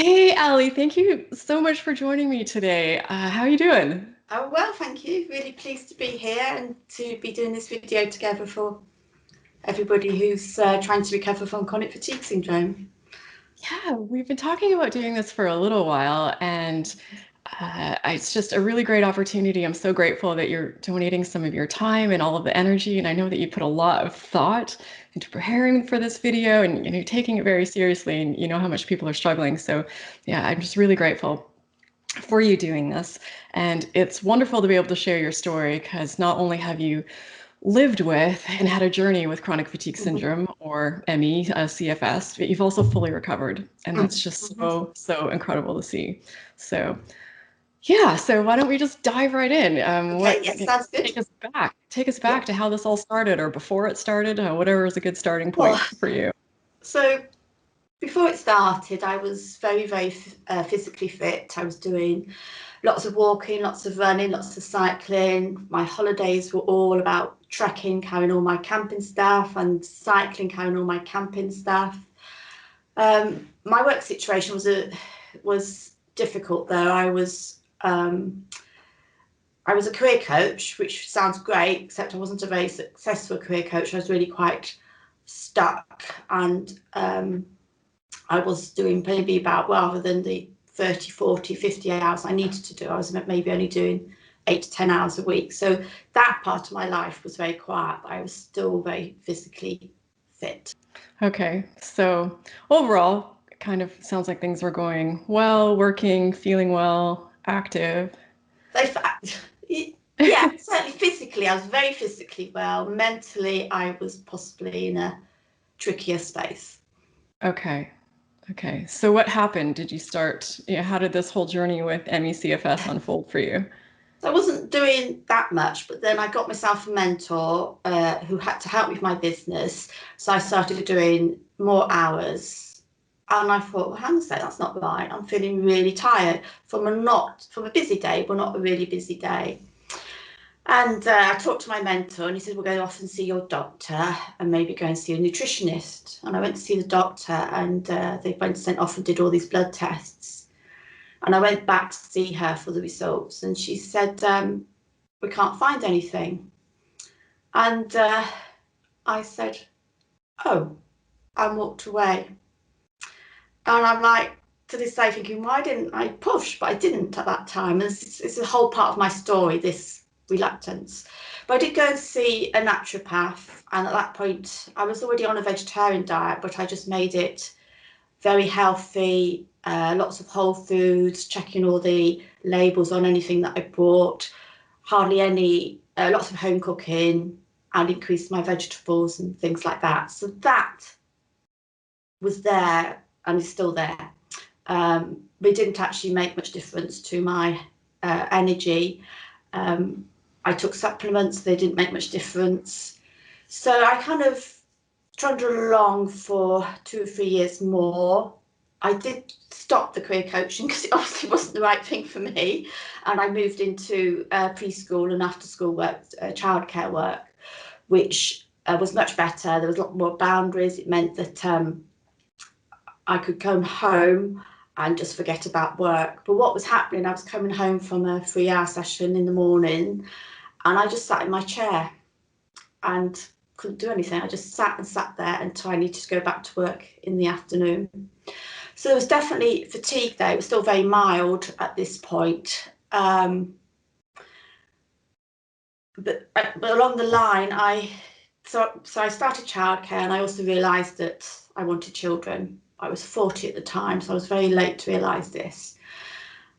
Hey, Ali, thank you so much for joining me today. How are you doing? Oh, well, thank you. Really pleased to be here and to be doing this video together for everybody who's trying to recover from chronic fatigue syndrome. Yeah, we've been talking about doing this for a little while, and it's just a really great opportunity. I'm so grateful that you're donating some of your time and all of the energy, and I know that you put a lot of thought into preparing for this video, and you're taking it very seriously, and you know how much people are struggling. So, yeah, I'm just really grateful for you doing this. And it's wonderful to be able to share your story because not only have you lived with and had a journey with chronic fatigue Mhm. syndrome or ME, CFS, but you've also fully recovered. And that's just Mhm. so incredible to see. So, yeah, so why don't we just dive right in? Okay, yes, sounds good. Take us Yeah. back to how this all started or before it started, whatever is a good starting Well, point for you. so before it started, I was very physically fit. I was doing lots of walking, lots of running, lots of cycling. My holidays were all about trekking, carrying all my camping stuff, and cycling, carrying all my camping stuff. My work situation was difficult though. I was a career coach, which sounds great, except I wasn't a very successful career coach. I was really quite stuck, and I was doing maybe about rather than the 30, 40, 50 hours I needed to do, I was maybe only doing 8 to 10 hours a week. So that part of my life was very quiet, but I was still very physically fit. Okay, so overall, it kind of sounds like things were going well, working, feeling well, active. So, yeah, certainly physically, I was very physically well. Mentally, I was possibly in a trickier space. Okay. Okay. So what happened? Did you start, how did this whole journey with MECFS unfold for you? So I wasn't doing that much, but then I got myself a mentor who had to help with my business. So I started doing more hours. And I thought, well, hang on a sec, that's not right. I'm feeling really tired from a busy day, but not a really busy day. And I talked to my mentor, and he said, "We'll go off and see your doctor, and maybe go and see a nutritionist." And I went to see the doctor, and they went sent off and did all these blood tests. And I went back to see her for the results, and she said, "We can't find anything." And I said, "Oh," and walked away. And I'm like, to this day, thinking, why didn't I push? But I didn't at that time. And it's a whole part of my story, this reluctance. But I did go and see a naturopath. And at that point, I was already on a vegetarian diet, but I just made it very healthy, lots of whole foods, checking all the labels on anything that I bought, hardly any, lots of home cooking, and increased my vegetables and things like that. So that was there and is still there. But it didn't actually make much difference to my energy. Um, I took supplements, they didn't make much difference. So I kind of trundled along for 2 or 3 years more. I did stop the career coaching because it obviously wasn't the right thing for me. And I moved into preschool and after school work, childcare work, which was much better. There was a lot more boundaries. It meant that I could come home and just forget about work. But what was happening, I was coming home from a 3 hour session in the morning and I just sat in my chair and couldn't do anything. I just sat and sat there until I needed to go back to work in the afternoon. So there was definitely fatigue there. It was still very mild at this point. But along the line, so I started childcare, and I also realised that I wanted children. I was 40 at the time, so I was very late to realise this,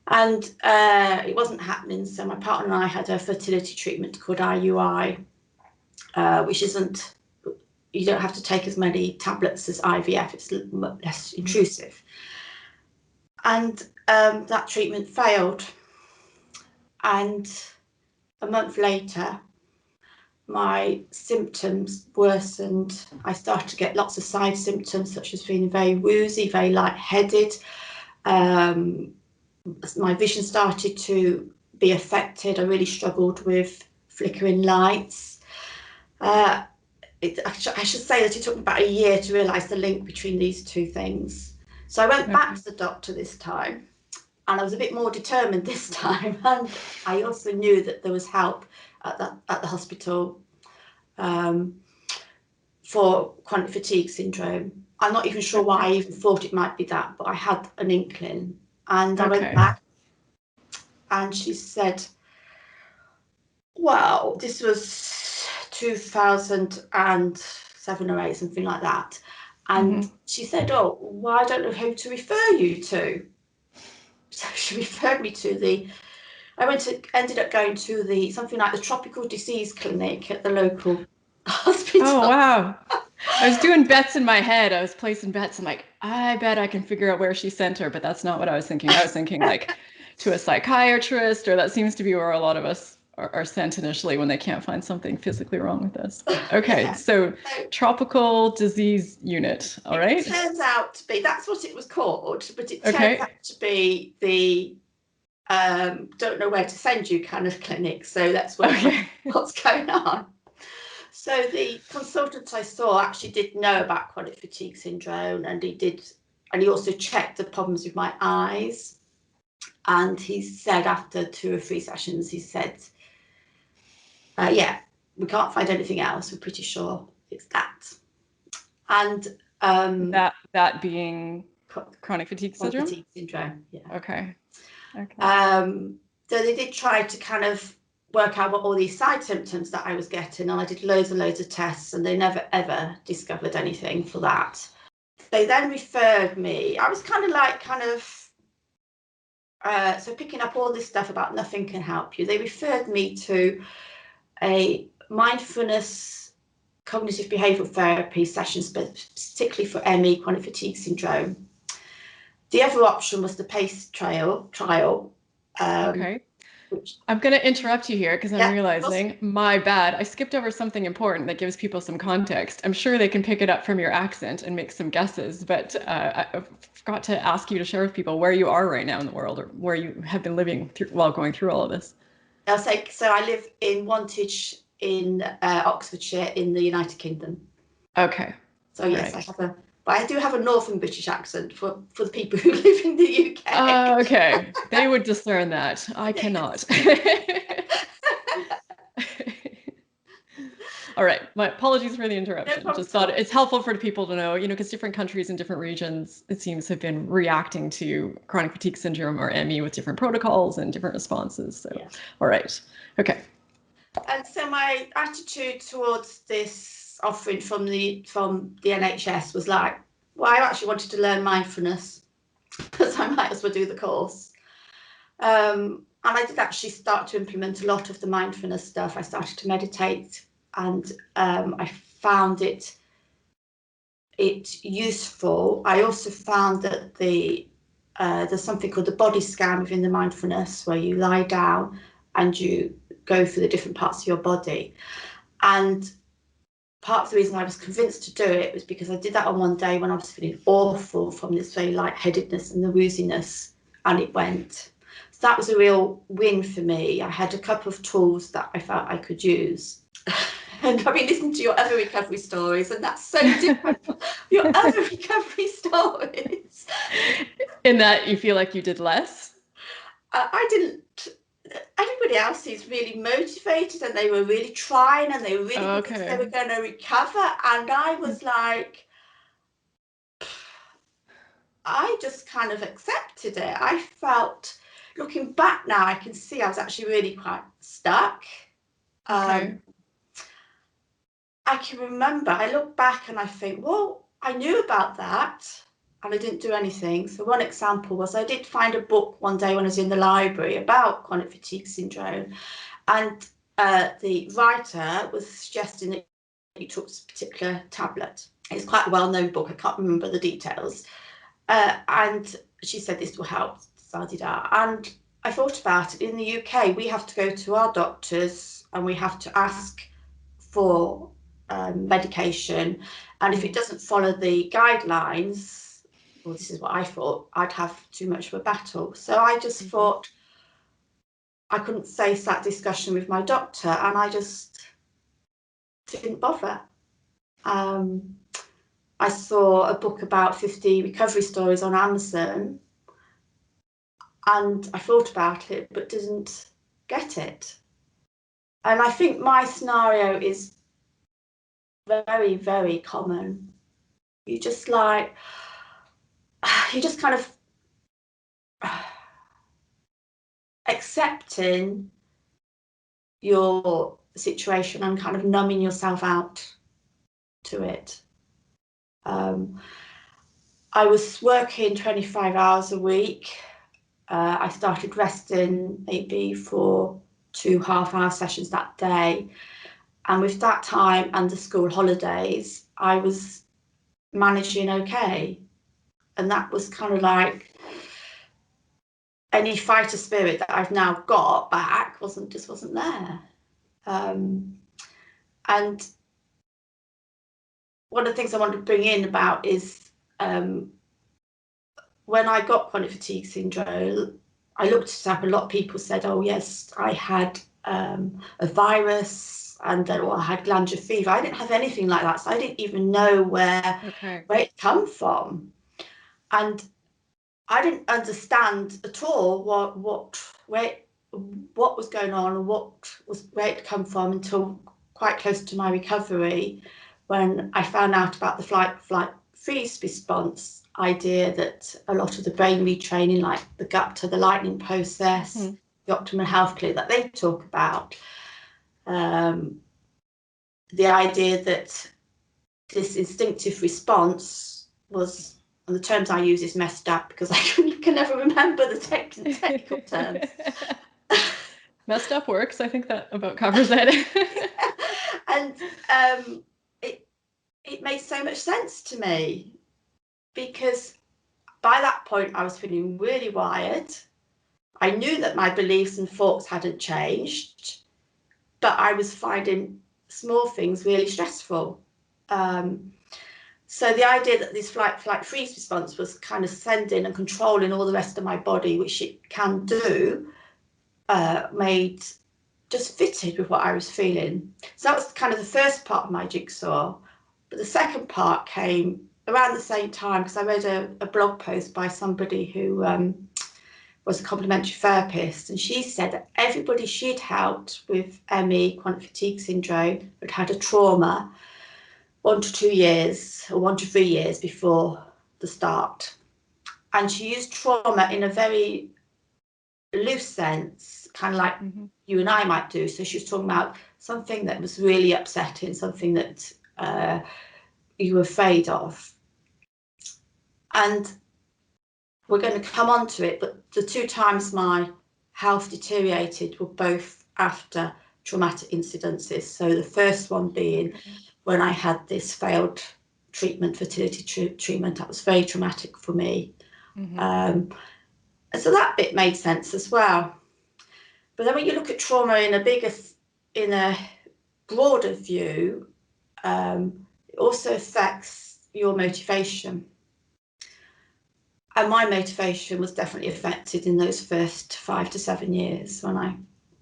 and it wasn't happening. So my partner and I had a fertility treatment called IUI, which isn't you don't have to take as many tablets as IVF. It's less intrusive, and that treatment failed. And a month later, my symptoms worsened. I started to get lots of side symptoms, such as feeling very woozy, very lightheaded. Um, my vision started to be affected. I really struggled with flickering lights. Uh, I should say that it took me about a year to realise the link between these two things. So I went back Okay. to the doctor this time, and I was a bit more determined this time. And I also knew that there was help at the hospital for chronic fatigue syndrome. I'm not even sure why I even thought it might be that, but I had an inkling. And I went Okay. back, and she said, well, this was 2007 or 8, something like that. And she said, oh, well, I don't know who to refer you to. So she referred me to ended up going to something like the tropical disease clinic at the local Oh, hospital. wow. I was doing bets in my head. I was placing bets. I'm like, I bet I can figure out where she sent her, but that's not what I was thinking. I was thinking like to a psychiatrist, or that seems to be where a lot of us are sent initially when they can't find something physically wrong with us. Okay, Yeah. so So tropical disease unit. All it right. turns out to be, that's what it was called, but it turns Okay. out to be the don't know where to send you kind of clinic. So let's work on Okay. what's going on. So the consultant I saw actually did know about chronic fatigue syndrome, and he also checked the problems with my eyes. And he said after 2 or 3 sessions, he said, yeah, we can't find anything else. We're pretty sure it's that. And That being chronic fatigue chronic syndrome. fatigue syndrome, yeah. Okay. Okay. So they did try to kind of work out what all these side symptoms that I was getting, and I did loads and loads of tests, and they never ever discovered anything for that. They then referred me. I was so picking up all this stuff about nothing can help you. They referred me to a mindfulness cognitive behavioural therapy session, particularly for ME, chronic fatigue syndrome. The other option was the PACE trial. Okay. Which, I'm going to interrupt you here because I'm yeah, realizing my bad. I skipped over something important that gives people some context. I'm sure they can pick it up from your accent and make some guesses, but I forgot to ask you to share with people where you are right now in the world, or where you have been living while going through all of this. I'll say, so I live in Wantage in Oxfordshire in the United Kingdom. Okay. So All yes, right. but I do have a Northern British accent for the people who live in the UK. Okay. They would discern that. I cannot. All right. My apologies for the No interruption. problem Just at thought all. it's helpful for people to know, because different countries and different regions, it seems, have been reacting to chronic fatigue syndrome or ME with different protocols and different responses. So, Yeah. all right. Okay. And so my attitude towards this offering from the NHS was like, well, I actually wanted to learn mindfulness because I might as well do the course. And I did actually start to implement a lot of the mindfulness stuff. I started to meditate, and I found it useful. I also found that there's something called the body scan within the mindfulness, where you lie down and you go through the different parts of your body. And part of the reason I was convinced to do it was because I did that on one day when I was feeling awful from this very lightheadedness and the wooziness, and it went. So that was a real win for me. I had a couple of tools that I felt I could use. And I've been listening to your other recovery stories, and that's so different from your other recovery stories. In that you feel like you did less? I didn't. Everybody else is really motivated, and they were really trying, and they were really convinced they Okay. were going to recover. And I was like, I just kind of accepted it. I felt, looking back now, I can see I was actually really quite stuck. Okay. I can remember, I look back and I think, well, I knew about that and I didn't do anything. So one example was I did find a book one day when I was in the library about chronic fatigue syndrome, and the writer was suggesting that you took this particular tablet. It's quite a well-known book. I can't remember the details. And she said this will help. And I thought about it. In the UK, we have to go to our doctors and we have to ask for medication, and if it doesn't follow the guidelines, well, this is what I thought, I'd have too much of a battle. So I just thought I couldn't face that discussion with my doctor, and I just didn't bother. I saw a book about 50 recovery stories on Amazon, and I thought about it but didn't get it. And I think my scenario is very, very common. You just like, you just kind of accepting your situation and kind of numbing yourself out to it. I was working 25 hours a week. I started resting maybe for 2 half-hour sessions that day. And with that time and the school holidays, I was managing okay. And that was kind of like any fighter spirit that I've now got back wasn't there. And one of the things I want to bring in about is when I got chronic fatigue syndrome, I looked it up. A lot of people said, oh, yes, I had a virus and then I had glandular fever. I didn't have anything like that. So I didn't even know where it come from. And I didn't understand at all what was going on and where it come from until quite close to my recovery, when I found out about the flight freeze response idea, that a lot of the brain retraining, like the gut to the lightning process, the optimal health clue that they talk about, the idea that this instinctive response was, and the terms I use is messed up because I can never remember the technical terms. Messed up works. I think that about covers it. And it made so much sense to me, because by that point I was feeling really wired. I knew that my beliefs and thoughts hadn't changed, but I was finding small things really stressful. So the idea that this flight freeze response was kind of sending and controlling all the rest of my body, which it can do, just fitted with what I was feeling. So that was kind of the first part of my jigsaw. But the second part came around the same time, because I read a blog post by somebody who was a complementary therapist, and she said that everybody she'd helped with ME, chronic fatigue syndrome, had had a trauma 1 to 2 years or 1 to 3 years before the start. And she used trauma in a very loose sense, kind of like you and I might do. So she was talking about something that was really upsetting, something that you were afraid of. And we're going to come on to it, but the 2 times my health deteriorated were both after traumatic incidences. So the first one being when I had this failed treatment, fertility treatment. That was very traumatic for me. And so that bit made sense as well. But then when you look at trauma in a broader view, it also affects your motivation. And my motivation was definitely affected in those first 5 to 7 years when I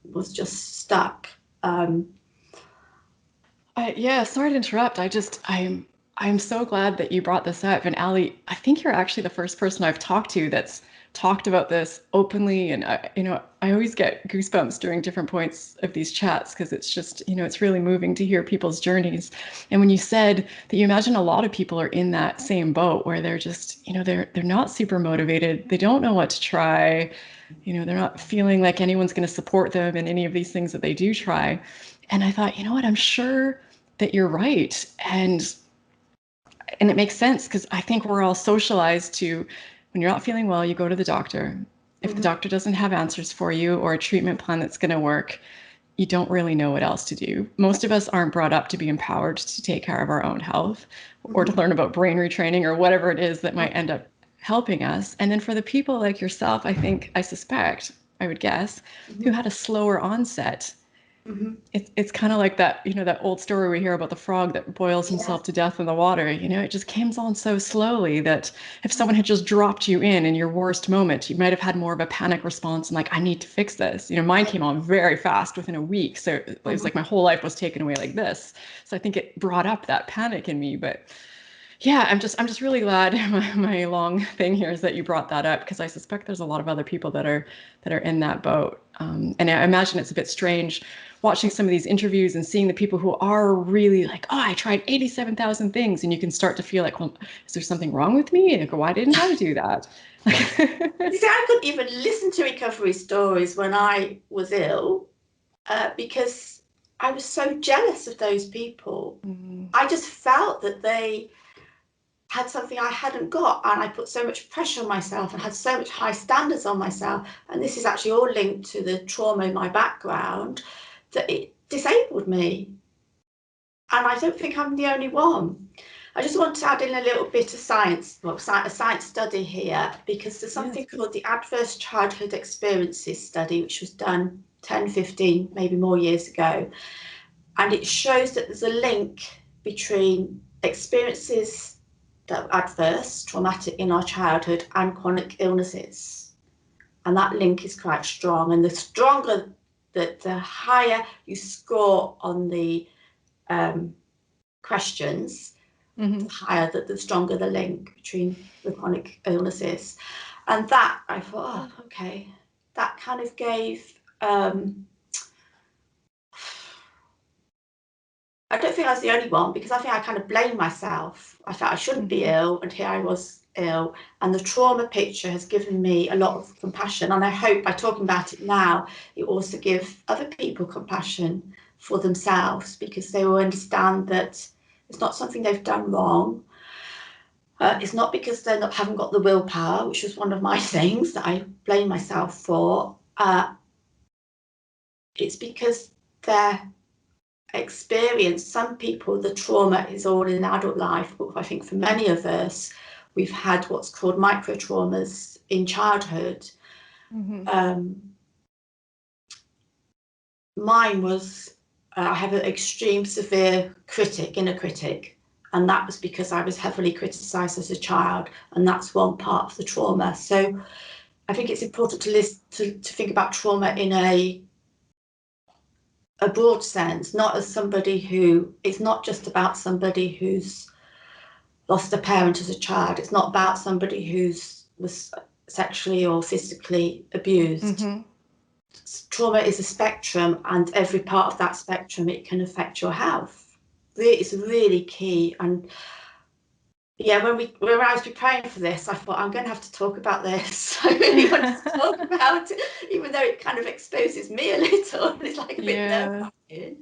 was just stuck. Yeah, sorry to interrupt. I'm so glad that you brought this up. And Ali, I think you're actually the first person I've talked to that's talked about this openly. And I always get goosebumps during different points of these chats, because it's just, it's really moving to hear people's journeys. And when you said that you imagine a lot of people are in that same boat where they're just, they're not super motivated. They don't know what to try. They're not feeling like anyone's going to support them in any of these things that they do try. And I thought, what, I'm sure that you're right. And it makes sense, because I think we're all socialized to, when you're not feeling well, you go to the doctor. If the doctor doesn't have answers for you or a treatment plan that's going to work, you don't really know what else to do. Most of us aren't brought up to be empowered to take care of our own health or to learn about brain retraining or whatever it is that might end up helping us. And then for the people like yourself, I suspect, I would guess, who had a slower onset, it's kind of like that, that old story we hear about the frog that boils himself to death in the water. It just came on so slowly that if someone had just dropped you in your worst moment, you might have had more of a panic response and like, I need to fix this. Mine came on very fast within a week. So it was like my whole life was taken away like this. So I think it brought up that panic in me. But Yeah, I'm just really glad my long thing here is that you brought that up because I suspect there's a lot of other people that are in that boat. And I imagine it's a bit strange watching some of these interviews and seeing the people who are really like, oh, I tried 87,000 things, and you can start to feel like, well, is there something wrong with me? Like, why didn't I do that? You see, I couldn't even listen to recovery stories when I was ill because I was so jealous of those people. Mm, I just felt that they had something I hadn't got, and I put so much pressure on myself and had so much high standards on myself. And this is actually all linked to the trauma in my background that it disabled me. And I don't think I'm the only one. I just want to add in a little bit of science, well, a science study here, because there's yeah, something called the Adverse Childhood Experiences Study, which was done 10, 15, maybe more years ago. And it shows that there's a link between experiences that are adverse, traumatic in our childhood, and chronic illnesses. And that link is quite strong. And the stronger, the higher you score on the questions, hmm, the higher, the stronger the link between the chronic illnesses. And that I thought, oh, okay, that kind of gave. I don't think I was the only one because I think I kind of blamed myself. I felt I shouldn't be hmm. ill, and here I was ill. And the trauma picture has given me a lot of compassion. And I hope by talking about it now, it also give other people compassion for themselves because they will understand that it's not something they've done wrong. It's not because they haven't got the willpower, which was one of my things that I blame myself for. It's because they're experience. Some people, the trauma is all in adult life, but I think for many of us, we've had what's called micro traumas in childhood. Hmm. Mine was, I have an extreme severe inner critic, and that was because I was heavily criticised as a child, and that's one part of the trauma. So I think it's important to think about trauma in a broad sense, not as somebody who, it's not just about somebody who's lost a parent as a child. It's not about somebody who's was sexually or physically abused. Hmm. Trauma is a spectrum, and every part of that spectrum, it can affect your health. It's really key. And yeah, when I was preparing for this, I thought I'm going to have to talk about this. I really want to talk about it, even though it kind of exposes me a little. It's like a bit Yeah. nerve-wracking.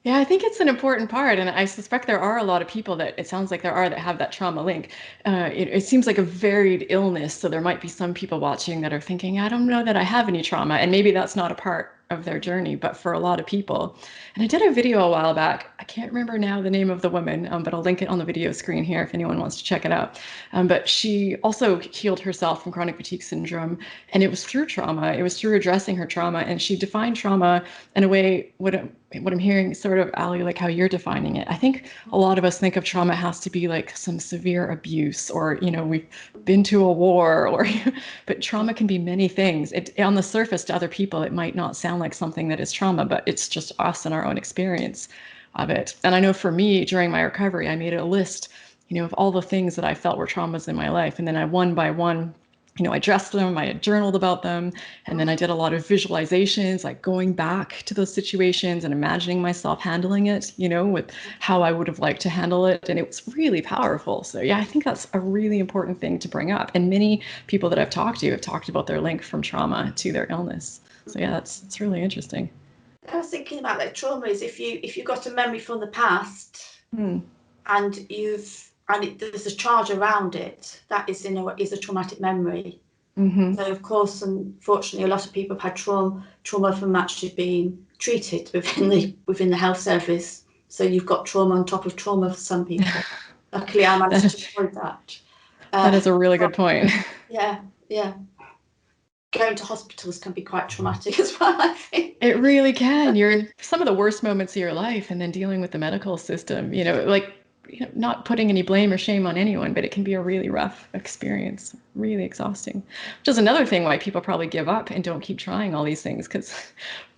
Yeah, I think it's an important part, and I suspect there are a lot of people that it sounds like there are that have that trauma link. It seems like a varied illness, so there might be some people watching that are thinking, I don't know that I have any trauma, and maybe that's not a part of their journey, but for a lot of people. And I did a video a while back. I can't remember now the name of the woman, but I'll link it on the video screen here if anyone wants to check it out. But she also healed herself from chronic fatigue syndrome, and it was through trauma. It was through addressing her trauma, and she defined trauma in a way what I'm hearing sort of, Ali, like how you're defining it. I think a lot of us think of trauma has to be like some severe abuse or, we've been to a war or, but trauma can be many things. On the surface to other people, it might not sound like something that is trauma, but it's just us and our own experience of it. And I know for me, during my recovery, I made a list, of all the things that I felt were traumas in my life. And then I one by one, I addressed them, I had journaled about them, and then I did a lot of visualizations, like going back to those situations and imagining myself handling it, with how I would have liked to handle it. And it was really powerful. So, yeah, I think that's a really important thing to bring up. And many people that I've talked to have talked about their link from trauma to their illness. So, yeah, it's really interesting. I was thinking about like trauma is if you got a memory from the past Hmm. and there's a charge around it that is a traumatic memory. Mm-hmm. So of course, unfortunately, a lot of people have had trauma from actually being treated within the health service. So you've got trauma on top of trauma for some people. Luckily, I That managed to is, avoid that. that is a really But good point. yeah, yeah. Going to hospitals can be quite traumatic as well, I think. It really can. You're in some of the worst moments of your life, and then dealing with the medical system, like, not putting any blame or shame on anyone, but it can be a really rough experience, really exhausting. Which is another thing why people probably give up and don't keep trying all these things, because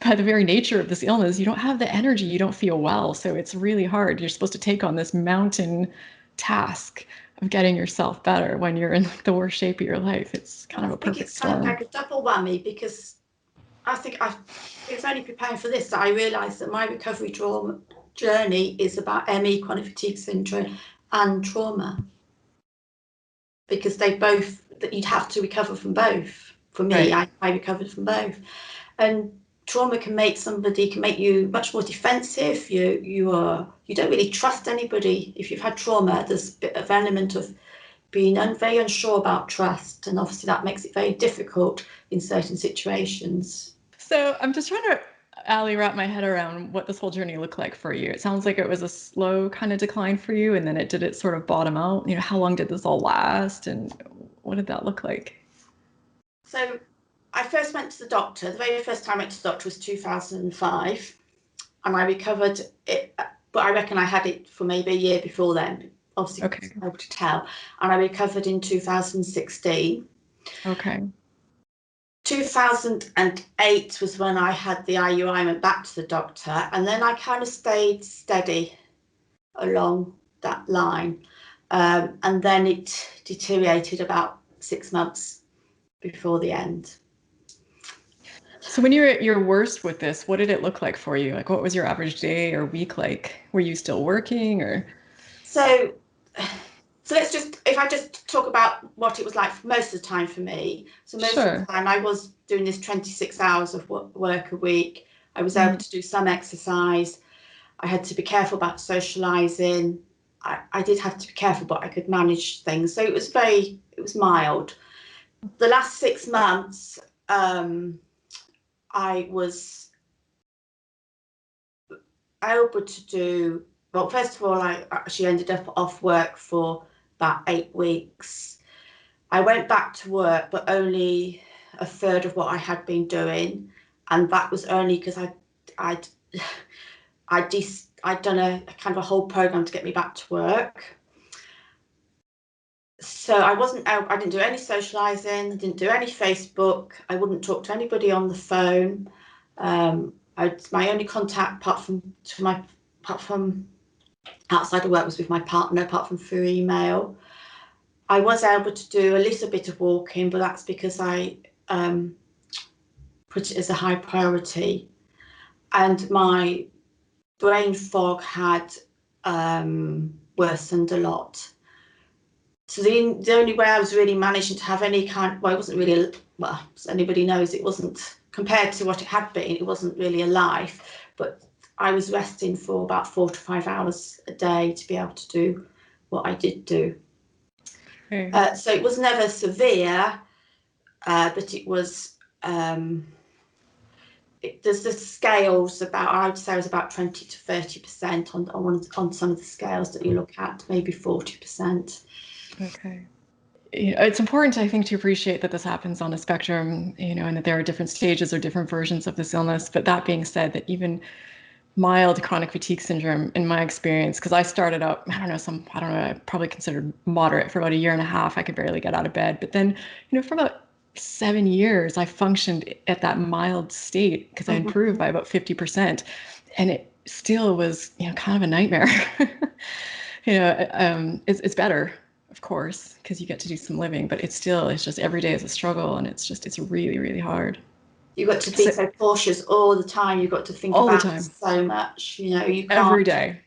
by the very nature of this illness, you don't have the energy, you don't feel well. So it's really hard. You're supposed to take on this mountain task of getting yourself better when you're in like the worst shape of your life. It's kind And of I a think perfect it's kind of storm. like a double whammy because it was only preparing for this that I realised that my recovery trauma journey is about ME, chronic fatigue syndrome, and trauma because they both that you'd have to recover from both. For me, Right. I recovered from both, and trauma can make you much more defensive. You don't really trust anybody if you've had trauma. There's a bit of element of being very unsure about trust, and obviously that makes it very difficult in certain situations. So I'm just trying to, Ali, wrap my head around what this whole journey looked like for you. It sounds like it was a slow kind of decline for you, and then it sort of bottom out. How long did this all last, and what did that look like? So I first went to the doctor. The very first time I went to the doctor was 2005, and I recovered it. But I reckon I had it for maybe a year before then. Obviously, Okay. it's hard to tell. And I recovered in 2016. Okay. 2008 was when I had the IUI. I went back to the doctor, and then I kind of stayed steady along that line. And then it deteriorated about 6 months before the end. So when you're at your worst with this, what did it look like for you? Like, what was your average day or week like? Were you still working or? So, so if I just talk about what it was like most of the time for me. So most of the Sure. time I was doing this 26 hours of work a week. I was able Mhm. to do some exercise. I had to be careful about socializing. I did have to be careful, but I could manage things. So it was mild. The last 6 months, I was able to do, well, first of all, I actually ended up off work for about 8 weeks. I went back to work, but only a third of what I had been doing. And that was only because I'd, I'd done a kind of a whole program to get me back to work. So I didn't do any socializing, I didn't do any Facebook, I wouldn't talk to anybody on the phone. My only contact apart from outside of work was with my partner, apart from through email. I was able to do a little bit of walking, but that's because I put it as a high priority. And my brain fog had worsened a lot. So the only way I was really managing to have any kind, well, it wasn't really, well, as anybody knows, it wasn't, compared to what it had been, it wasn't really a life, but I was resting for about 4 to 5 hours a day to be able to do what I did do. Okay. So it was never severe, but it was, there's the scales about, I would say it was about 20 to 30% on some of the scales that you look at, maybe 40%. Okay. It's important, I think, to appreciate that this happens on a spectrum, and that there are different stages or different versions of this illness. But that being said, that even mild chronic fatigue syndrome, in my experience, because I started out, I don't know, I probably considered moderate for about a year and a half. I could barely get out of bed. But then, for about 7 years, I functioned at that mild state because I improved by about 50%. And it still was, kind of a nightmare. It's better, of course, because you get to do some living, but it's just every day is a struggle, and it's really, really hard. You've got to be So so cautious all the time. You've got to think all the about time, so much. You every can't. day.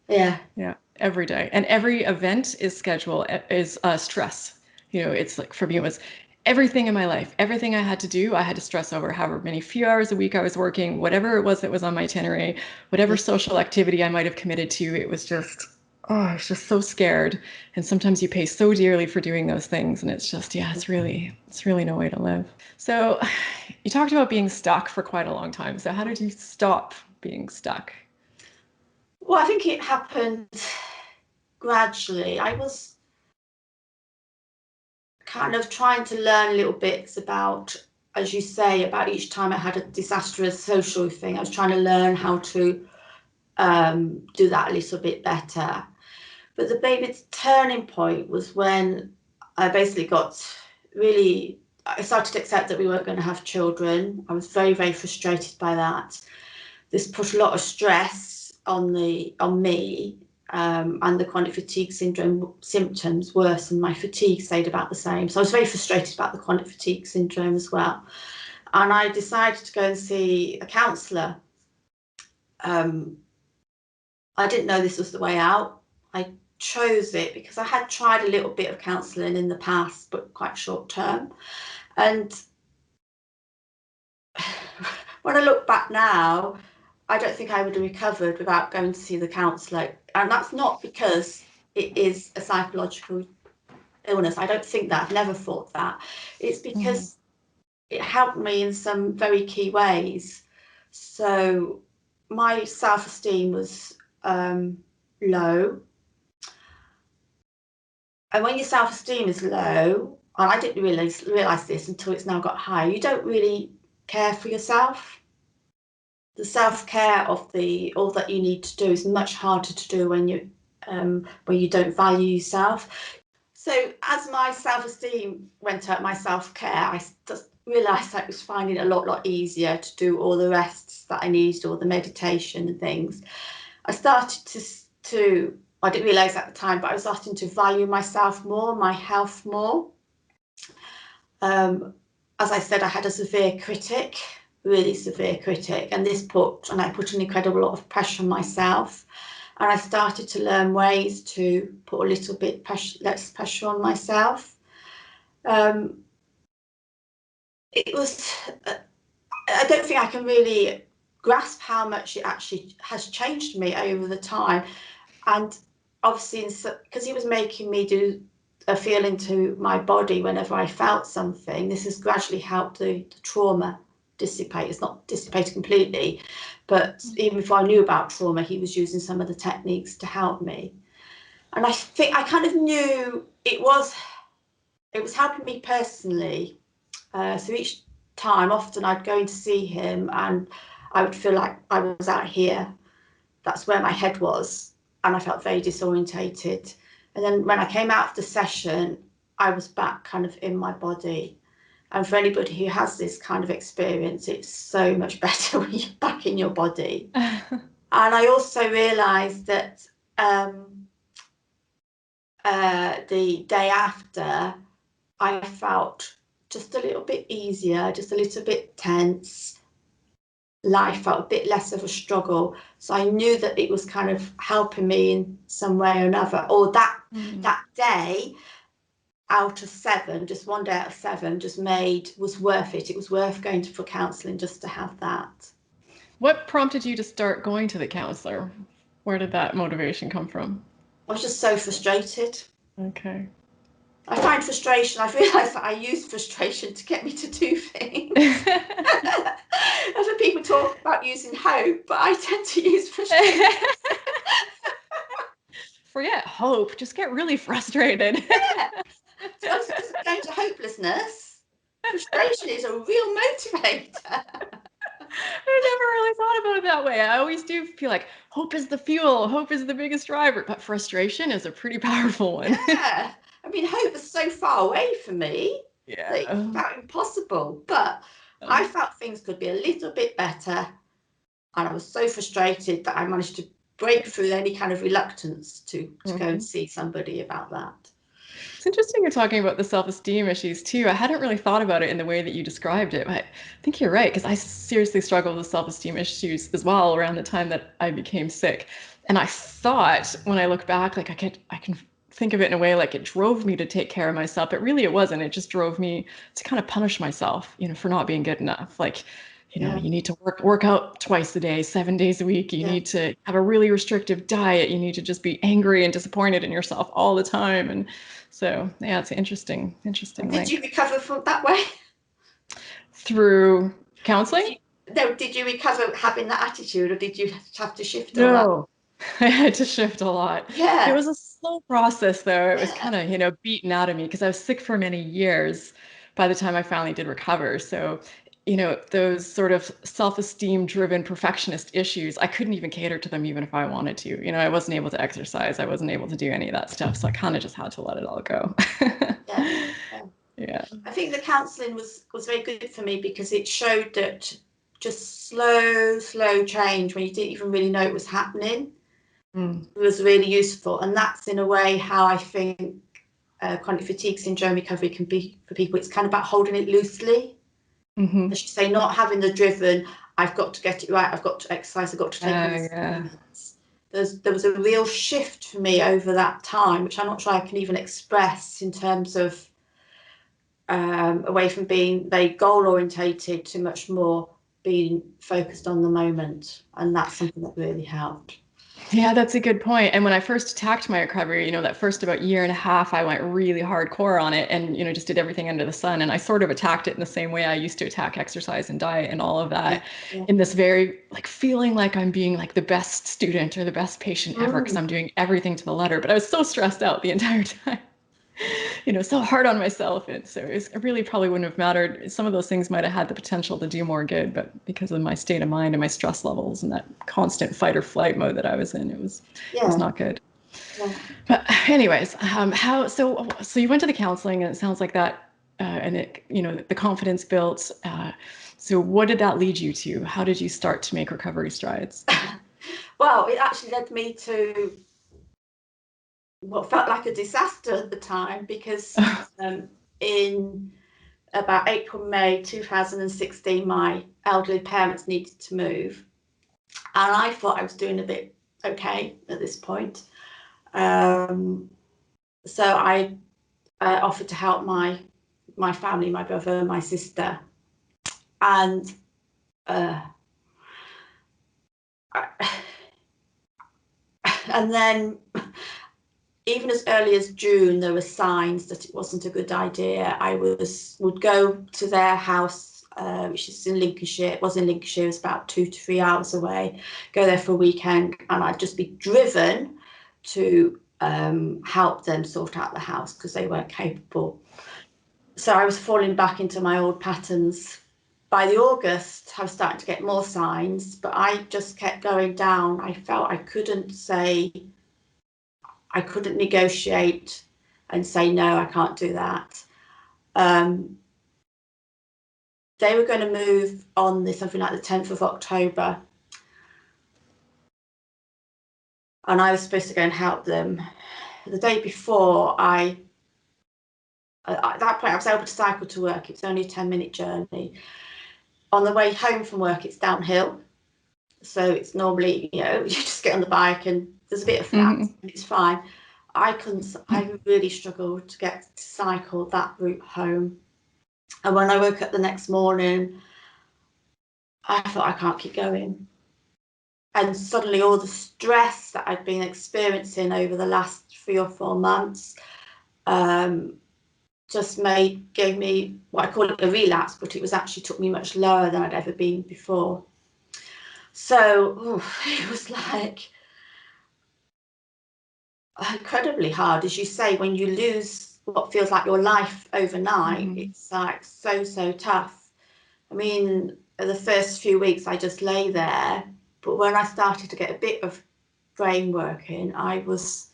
Yeah. Yeah, every day. And every event is scheduled, is stress. It's like for me, it was everything in my life, everything I had to do, I had to stress over however many few hours a week I was working, whatever it was that was on my itinerary, whatever social activity I might have committed to. It was just, oh, I was just so scared. And sometimes you pay so dearly for doing those things. And it's just, yeah, it's really no way to live. So you talked about being stuck for quite a long time. So how did you stop being stuck? Well, I think it happened gradually. I was kind of trying to learn little bits about, as you say, about each time I had a disastrous social thing. I was trying to learn how to do that a little bit better. But the baby turning point was when I basically I started to accept that we weren't going to have children. I was very, very frustrated by that. This put a lot of stress on me, and the chronic fatigue syndrome symptoms worsened. My fatigue stayed about the same. So I was very frustrated about the chronic fatigue syndrome as well. And I decided to go and see a counsellor. I didn't know this was the way out. I chose it because I had tried a little bit of counselling in the past, but quite short term. And when I look back now, I don't think I would have recovered without going to see the counsellor. And that's not because it is a psychological illness. I don't think that. I've never thought that. It's because it helped me in some very key ways. So my self-esteem was low. And when your self-esteem is low, and I didn't realise this until it's now got higher, you don't really care for yourself. The self-care of all that you need to do is much harder to do when you don't value yourself. So as my self-esteem went up, my self-care, I just realised I was finding it a lot easier to do all the rests that I needed, all the meditation and things. I started to I didn't realise at the time, but I was starting to value myself more, my health more. As I said, I had a severe critic, really severe critic, and I put an incredible lot of pressure on myself. And I started to learn ways to put a little bit less pressure on myself. It was, I don't think I can really grasp how much it actually has changed me over the time. And obviously, because he was making me do a feel into my body whenever I felt something, this has gradually helped the trauma dissipate. It's not dissipated completely, but even before I knew about trauma, he was using some of the techniques to help me. And I think I kind of knew it was helping me personally. So each time, often I'd go in to see him and I would feel like I was out here. That's where my head was. And I felt very disorientated. And then when I came out of the session, I was back kind of in my body. And for anybody who has this kind of experience, it's so much better when you're back in your body. And I also realised that the day after, I felt just a little bit easier, just a little bit tense. Life felt a bit less of a struggle. So I knew that it was kind of helping me in some way or another. Or that day out of 7, just one day out of 7, was worth it. It was worth going for counselling just to have that. What prompted you to start going to the counselor? Where did that motivation come from? I was just so frustrated. Okay. I find frustration, I've realised that I use frustration to get me to do things. Other people talk about using hope, but I tend to use frustration. Forget hope, just get really frustrated. Yeah. So I was just going to hopelessness. Frustration is a real motivator. I never really thought about it that way. I always do feel like hope is the fuel, hope is the biggest driver, but frustration is a pretty powerful one. Yeah. I mean, hope is so far away from me that Yeah. it felt impossible. But I felt things could be a little bit better. And I was so frustrated that I managed to break through any kind of reluctance to go and see somebody about that. It's interesting you're talking about the self-esteem issues too. I hadn't really thought about it in the way that you described it, but I think you're right, because I seriously struggled with self-esteem issues as well around the time that I became sick. And I thought when I look back, like I can think of it in a way like it drove me to take care of myself, but really it wasn't. It just drove me to kind of punish myself, for not being good enough. Like, you need to work out twice a day, 7 days a week. You need to have a really restrictive diet. You need to just be angry and disappointed in yourself all the time. And so, yeah, it's an interesting Did link. you recover from that way? Through counseling? Did you recover having that attitude, or did you have to shift all that? No, I had to shift a lot. Yeah. It was a slow process, though. It was kind of, beaten out of me because I was sick for many years by the time I finally did recover. So, those sort of self-esteem driven perfectionist issues, I couldn't even cater to them even if I wanted to. I wasn't able to exercise. I wasn't able to do any of that stuff. So I kind of just had to let it all go. Yeah. I think the counselling was very good for me because it showed that just slow change when you didn't even really know it was happening. Mm. was really useful. And that's in a way how I think chronic fatigue syndrome recovery can be for people. It's kind of about holding it loosely. Mm-hmm. As you say, not having the driven, I've got to get it right, I've got to exercise, I've got to take all the Yeah. supplements. There was a real shift for me over that time, which I'm not sure I can even express in terms of away from being very goal orientated to much more being focused on the moment. And that's something that really helped. Yeah, that's a good point. And when I first attacked my recovery, that first about year and a half, I went really hardcore on it and, just did everything under the sun. And I sort of attacked it in the same way I used to attack exercise and diet and all of Yeah. that, Yeah. in this very like feeling like I'm being like the best student or the best patient ever because I'm doing everything to the letter. But I was so stressed out the entire time. So hard on myself. And so it really probably wouldn't have mattered. Some of those things might have had the potential to do more good, but because of my state of mind and my stress levels and that constant fight or flight mode that I was in, it was Yeah. not good. Yeah. But anyways, so you went to the counseling and it sounds like that, and the confidence built. So what did that lead you to? How did you start to make recovery strides? Well, it actually led me to what felt like a disaster at the time because in about April, May 2016, my elderly parents needed to move. And I thought I was doing a bit okay at this point. So I offered to help my family, my brother, my sister. And and then even as early as June, there were signs that it wasn't a good idea. I would go to their house, which is in Lincolnshire. It was in Lincolnshire. It was about 2 to 3 hours away. Go there for a weekend, and I'd just be driven to help them sort out the house because they weren't capable. So I was falling back into my old patterns. By the August, I was starting to get more signs, but I just kept going down. I felt I couldn't negotiate and say, no, I can't do that. They were going to move on something like the 10th of October. And I was supposed to go and help them. The day before, at that point, I was able to cycle to work. It's only a 10-minute journey. On the way home from work, it's downhill. So it's normally, you just get on the bike and there's a bit of flat and it's fine. I really struggled to get to cycle that route home. And when I woke up the next morning, I thought I can't keep going. And suddenly all the stress that I'd been experiencing over the last 3 or 4 months just gave me what I call it a relapse, but it was actually took me much lower than I'd ever been before. So it was like incredibly hard, as you say, when you lose what feels like your life overnight. It's like so tough. I mean, the first few weeks I just lay there, but when I started to get a bit of brain working, I was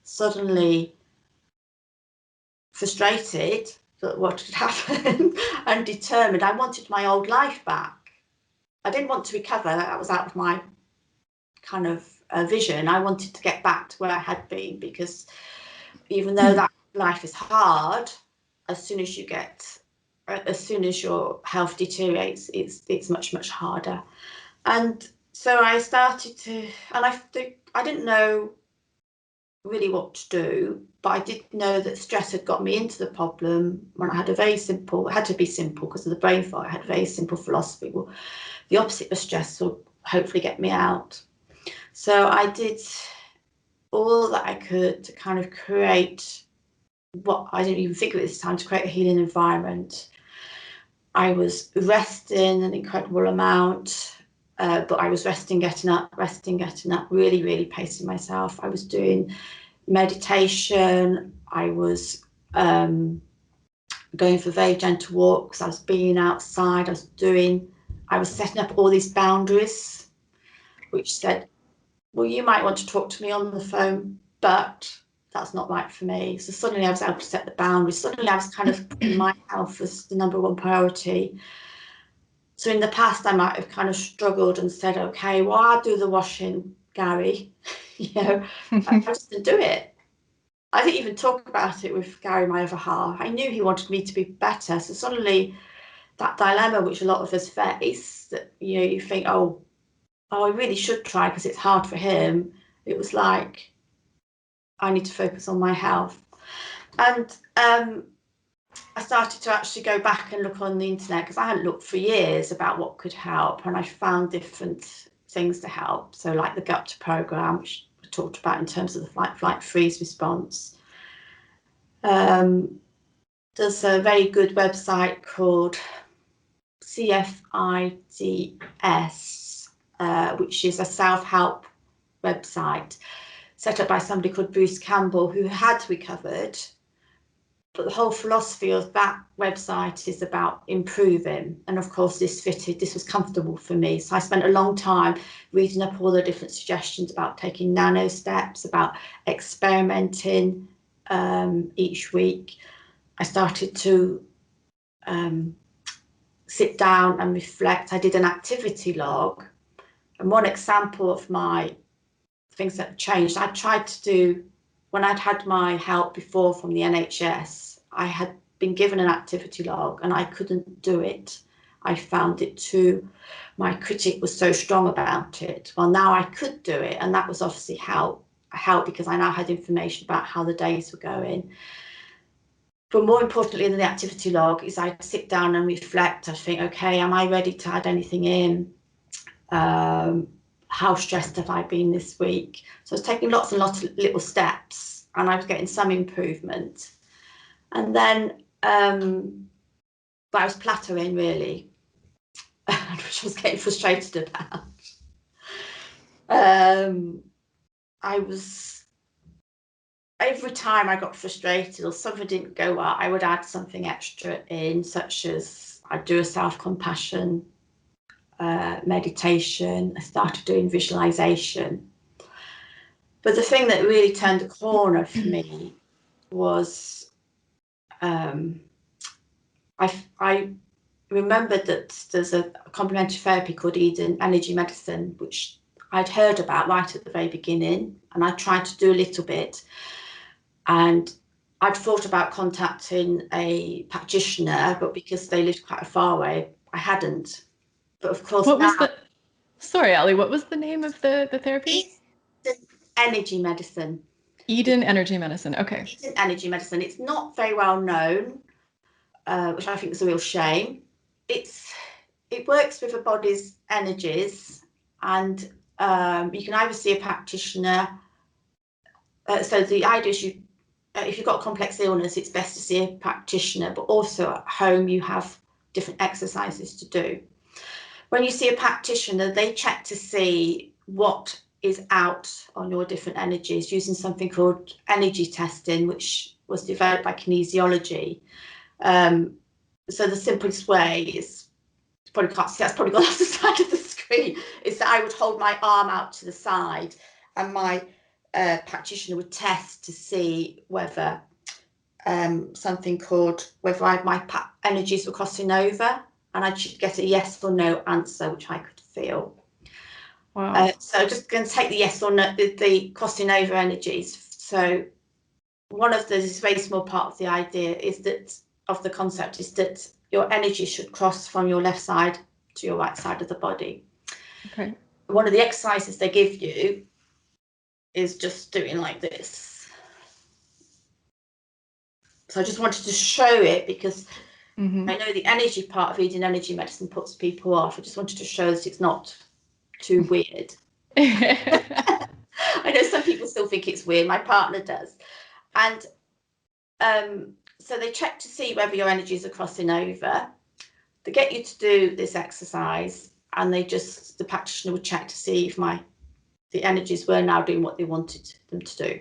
suddenly frustrated that what had happened and determined. I wanted my old life back. I didn't want to recover. That was out of my kind of vision. I wanted to get back to where I had been because even though that life is hard, as soon as your health deteriorates, it's much harder. And so I started to, and I didn't know really what to do, but I did know that stress had got me into the problem when I had it had to be simple because of the brain fog. I had a very simple philosophy. Well, the opposite of stress will hopefully get me out. So I did all that I could to kind of create what I didn't even think of at this time, to create a healing environment. I was resting an incredible amount, but I was resting, getting up, really, really pacing myself. I was doing meditation. I was going for very gentle walks. I was being outside. I was setting up all these boundaries, which said, well, you might want to talk to me on the phone, but that's not right for me. So suddenly I was able to set the boundaries. Suddenly I was kind of putting my health as the number one priority. So in the past, I might have kind of struggled and said, okay, well, I'll do the washing, Gary. I just didn't do it. I didn't even talk about it with Gary, my other half. I knew he wanted me to be better. So suddenly that dilemma, which a lot of us face, that, you think, oh, I really should try because it's hard for him. It was like, I need to focus on my health. And I started to actually go back and look on the internet because I hadn't looked for years about what could help. And I found different things to help. So like the gut program, which I talked about in terms of the fight, flight, freeze response. There's a very good website called CFIDS, which is a self-help website set up by somebody called Bruce Campbell, who had recovered. But the whole philosophy of that website is about improving. And of course, this was comfortable for me. So I spent a long time reading up all the different suggestions about taking nano steps, about experimenting each week. I started to sit down and reflect. I did an activity log. And one example of my things that changed, I tried to do, when I'd had my help before from the NHS, I had been given an activity log and I couldn't do it. I found it my critic was so strong about it. Well, now I could do it, and that was obviously help because I now had information about how the days were going. But more importantly than the activity log is I'd sit down and reflect. I'd think, okay, am I ready to add anything in? How stressed have I been this week? So I was taking lots and lots of little steps, and I was getting some improvement. And then, but I was plateauing really, which I was getting frustrated about. Every time I got frustrated or something didn't go well, I would add something extra in, such as I'd do a self-compassion meditation. I started doing visualization. But the thing that really turned the corner for me was I remembered that there's a complementary therapy called Eden Energy Medicine, which I'd heard about right at the very beginning, and I tried to do a little bit. And I'd thought about contacting a practitioner, but because they lived quite far away, I hadn't. But of course, sorry, Ali, what was the name of the therapy? Eden Energy Medicine. Eden Energy Medicine. Okay. Eden Energy Medicine. It's not very well known, which I think is a real shame. It works with the body's energies, and you can either see a practitioner. So the idea is if you've got a complex illness, it's best to see a practitioner, but also at home you have different exercises to do. When you see a practitioner, they check to see what is out on your different energies using something called energy testing, which was developed by kinesiology. So the simplest way is, you probably can't see, that's probably gone off the side of the screen, is that I would hold my arm out to the side and my practitioner would test to see whether my energies were crossing over, and I should get a yes or no answer, which I could feel. Wow. So just going to take the yes or no, the crossing over energies. So this very small part of the idea of the concept is that your energy should cross from your left side to your right side of the body. Okay. One of the exercises they give you is just doing like this. So I just wanted to show it because I know the energy part of Eden Energy Medicine puts people off. I just wanted to show that it's not too weird. I know some people still think it's weird. My partner does. And so they check to see whether your energies are crossing over. They get you to do this exercise, and the practitioner would check to see if the energies were now doing what they wanted them to do.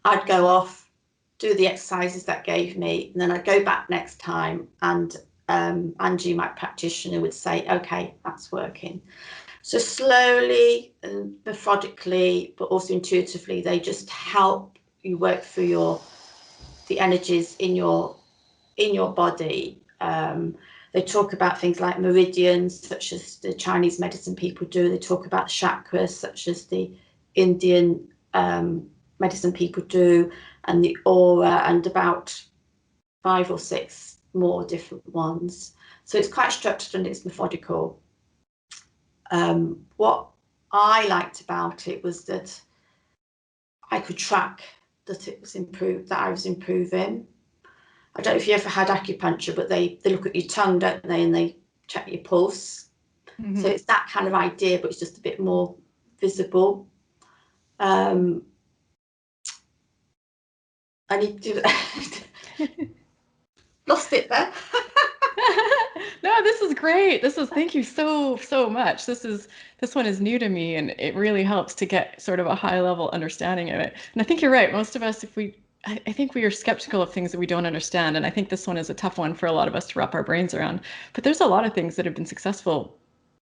I'd go off, do the exercises that gave me, and then I'd go back next time, and Angie, my practitioner, would say, okay, that's working. So slowly and methodically, but also intuitively, they just help you work through the energies in your body. They talk about things like meridians, such as the Chinese medicine people do. They talk about chakras, such as the Indian medicine people do, and the aura, and about 5 or 6 more different ones. So it's quite structured and it's methodical. What I liked about it was that I could track that it was improved, that I was improving. I don't know if you ever had acupuncture, but they look at your tongue, don't they, and they check your pulse. Mm-hmm. So it's that kind of idea, but it's just a bit more visible. I need to lost it there. No, this is great. Thank you so much. This one is new to me, and it really helps to get sort of a high level understanding of it. And I think you're right. Most of us, I think we are skeptical of things that we don't understand, and I think this one is a tough one for a lot of us to wrap our brains around. But there's a lot of things that have been successful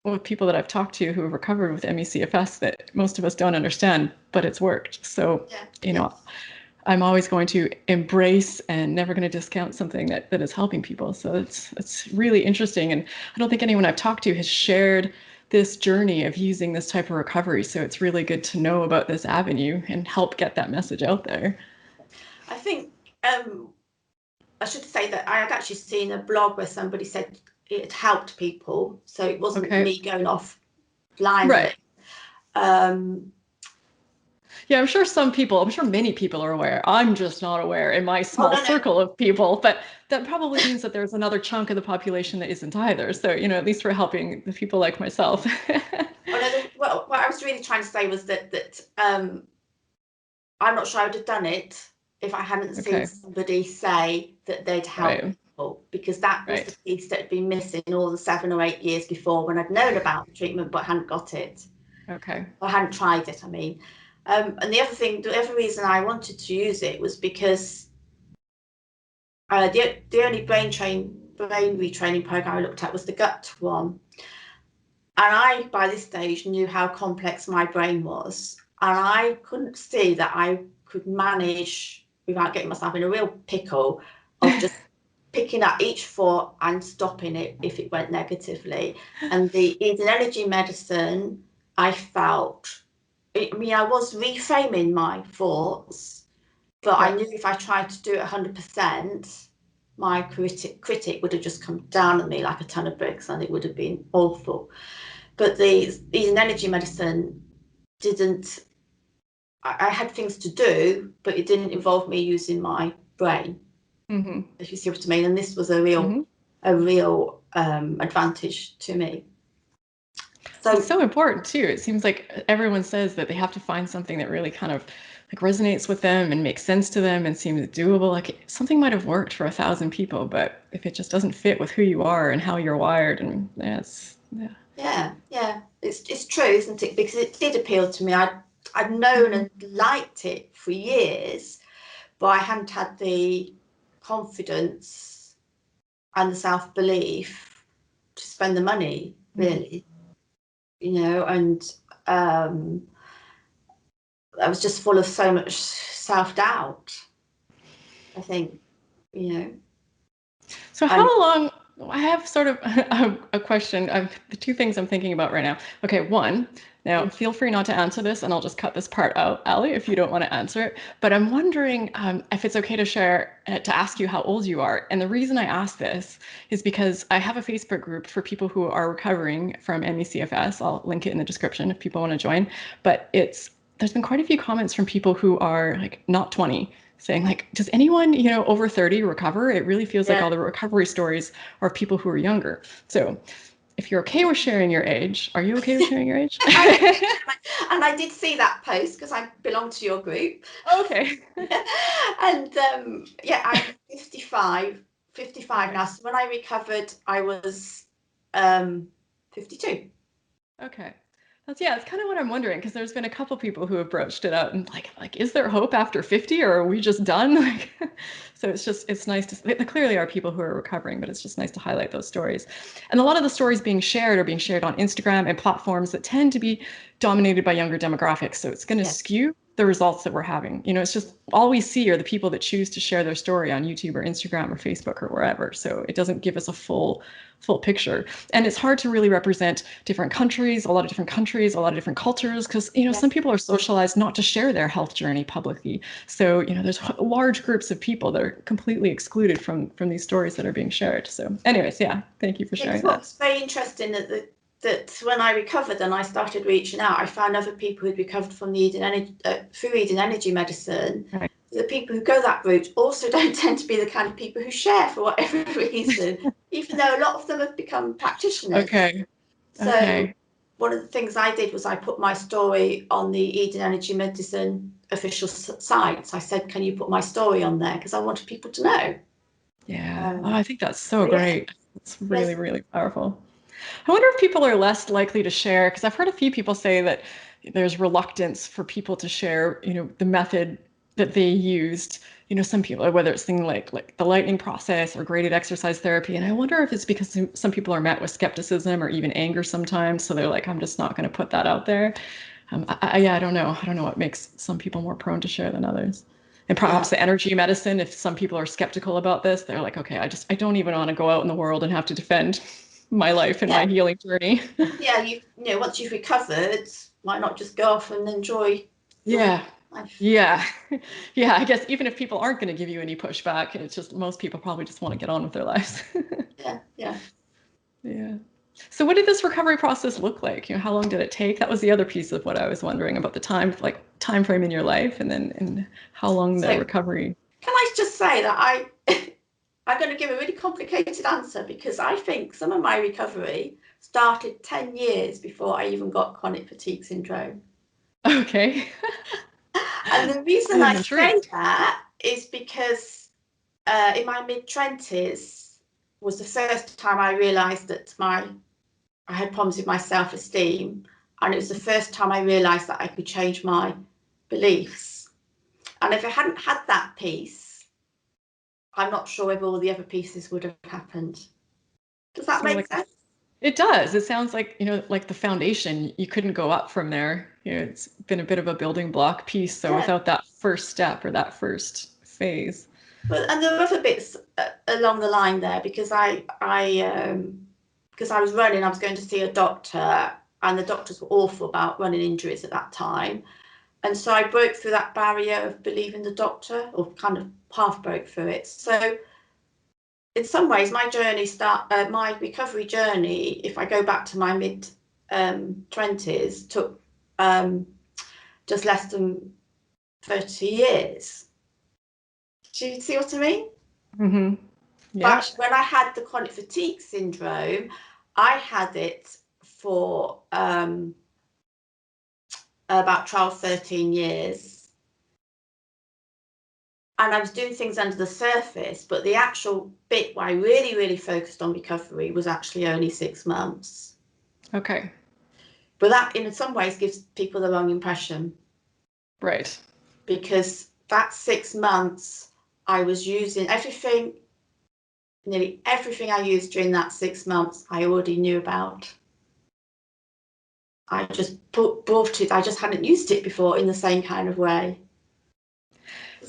with people that I've talked to who have recovered with ME/CFS that most of us don't understand, but it's worked. So, Yeah, you know, I'm always going to embrace and never going to discount something that is helping people. So it's really interesting. And I don't think anyone I've talked to has shared this journey of using this type of recovery. So it's really good to know about this avenue and help get that message out there. I think I should say that I had actually seen a blog where somebody said it helped people. So it wasn't Okay. me going off blindly. Right. Yeah, I'm sure many people are aware. I'm just not aware in my small No. circle of people, but that probably means that there's another chunk of the population that isn't either. So, at least we're helping the people like myself. Well, what I was really trying to say was that I'm not sure I would have done it if I hadn't seen Okay. somebody say that they'd help Right. people, because that was the Right. piece that had been missing all the 7 or 8 years before, when I'd known about the treatment but hadn't got it. Okay. I hadn't tried it, I mean. And the other reason I wanted to use it was because the only brain retraining program I looked at was the gut one. And I, by this stage, knew how complex my brain was. And I couldn't see that I could manage, without getting myself in a real pickle, of just picking up each thought and stopping it if it went negatively. And the eating energy medicine, I felt, I mean, I was reframing my thoughts, but I Yep. knew if I tried to do it 100%, my critic would have just come down on me like a ton of bricks, and it would have been awful. But the eating energy medicine didn't. I had things to do, but it didn't involve me using my brain. Mm-hmm. If you see what I mean. And this was a real Mm-hmm. advantage to me. It's So so important too. It seems like everyone says that they have to find something that really kind of like resonates with them and makes sense to them and seems doable. Like something might have worked for 1,000 people, but if it just doesn't fit with who you are and how you're wired, and yeah, it's true, isn't it? Because it did appeal to me. I'd known Mm-hmm. and liked it for years, but I hadn't had the confidence and the self-belief to spend the money, really, and I was just full of so much self-doubt, I think, you know. So And how long? I have sort of a question. The two things I'm thinking about right now. Okay, one. Now, feel free not to answer this, and I'll just cut this part out, Ali, if you don't want to answer it. But I'm wondering if it's okay to share, to ask you how old you are. And the reason I ask this is because I have a Facebook group for people who are recovering from ME/CFS. I'll link it in the description if people want to join. But there's been quite a few comments from people who are like not 20, saying like, does anyone, over 30 recover? It really feels like yeah. all the recovery stories are people who are younger. So if you're okay with sharing your age, are you okay with sharing your age? And I did see that post because I belong to your group. Okay. And yeah, I'm 55 Okay. now. So when I recovered, I was 52. Okay. It's kind of what I'm wondering, because there's been a couple people who have broached it out and like, is there hope after 50, or are we just done? Like, so it's nice to, there clearly are people who are recovering, but it's just nice to highlight those stories. And a lot of the stories being shared are being shared on Instagram and platforms that tend to be dominated by younger demographics. So it's going to Yes. skew the results that we're having. It's just all we see are the people that choose to share their story on YouTube or Instagram or Facebook or wherever. So it doesn't give us a full picture. And it's hard to really represent different countries, a lot of different countries, a lot of different cultures, because, some people are socialized not to share their health journey publicly. So, there's large groups of people that are completely excluded from these stories that are being shared. So anyways, yeah, thank you for sharing that. It's very interesting that when I recovered and I started reaching out, I found other people who'd recovered from the through eating energy medicine. Right. The people who go that route also don't tend to be the kind of people who share for whatever reason, even though a lot of them have become practitioners. Okay. So one of the things I did was I put my story on the Eden Energy Medicine official site. I said, can you put my story on there? Because I wanted people to know. Yeah. I think that's so great. It's really, Yes. really powerful. I wonder if people are less likely to share, because I've heard a few people say that there's reluctance for people to share, the method that they used. Some people, whether it's things like the lightning process or graded exercise therapy. And I wonder if it's because some people are met with skepticism or even anger sometimes. So they're like, I'm just not going to put that out there. I don't know. I don't know what makes some people more prone to share than others. And perhaps the energy medicine, if some people are skeptical about this, they're like, okay, I don't even want to go out in the world and have to defend my life and my healing journey. Once you've recovered, why not just go off and enjoy Yeah. life? Yeah. Yeah. I guess even if people aren't going to give you any pushback, it's just most people probably just want to get on with their lives. Yeah. Yeah. So what did this recovery process look like? How long did it take? That was the other piece of what I was wondering about the time frame in your life and how long the recovery. Can I just say that I'm going to give a really complicated answer because I think some of my recovery started 10 years before I even got chronic fatigue syndrome. Okay. And the reason I'm I say intrigued. that is because in my mid-20s was the first time I realised that I had problems with my self-esteem, and it was the first time I realised that I could change my beliefs. And if I hadn't had that piece, I'm not sure if all the other pieces would have happened. Does that make sense? It does. It sounds like, like the foundation, you couldn't go up from there. It's been a bit of a building block piece. So without that first step or that first phase. And there are other bits along the line there because because I was running, I was going to see a doctor, and the doctors were awful about running injuries at that time. And so I broke through that barrier of believing the doctor, or kind of half broke through it. So in some ways, my recovery journey, if I go back to my mid 20s, took just less than 30 years. Do you see what I mean? Mm-hmm. Yeah. But when I had the chronic fatigue syndrome, I had it for about 12, 13 years. And I was doing things under the surface, but the actual bit where I really, really focused on recovery was actually only 6 months. Okay. But that, in some ways, gives people the wrong impression. Right. Because that 6 months, I was using nearly everything I used during that 6 months, I already knew about. I just bought it. I just hadn't used it before in the same kind of way.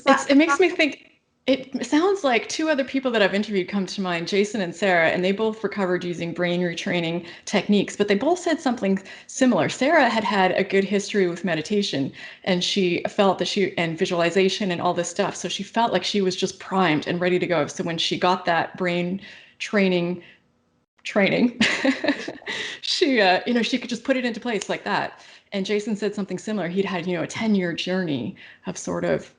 It makes me think, it sounds like two other people that I've interviewed come to mind, Jason and Sarah, and they both recovered using brain retraining techniques, but they both said something similar. Sarah had had a good history with meditation, and she felt that and visualization and all this stuff. So she felt like she was just primed and ready to go. So when she got that brain training, she, she could just put it into place like that. And Jason said something similar. He'd had, a 10-year journey of sort of,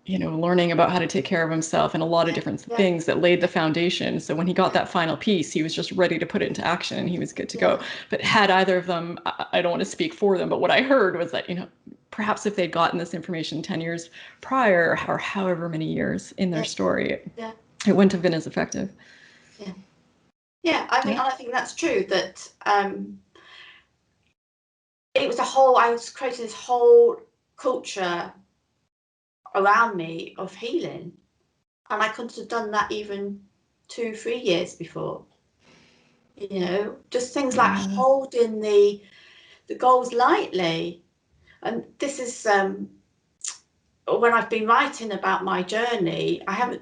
learning about how to take care of himself and a lot of different things that laid the foundation. So when he got that final piece, he was just ready to put it into action and he was good to go. But had either of them, I don't want to speak for them, but what I heard was that, perhaps if they'd gotten this information 10 years prior or however many years in their story, it wouldn't have been as effective. Yeah, I think that's true, that it was I was creating this whole culture around me of healing, and I couldn't have done that even 2-3 years before. Just things like holding the goals lightly. And this is when I've been writing about my journey, I haven't.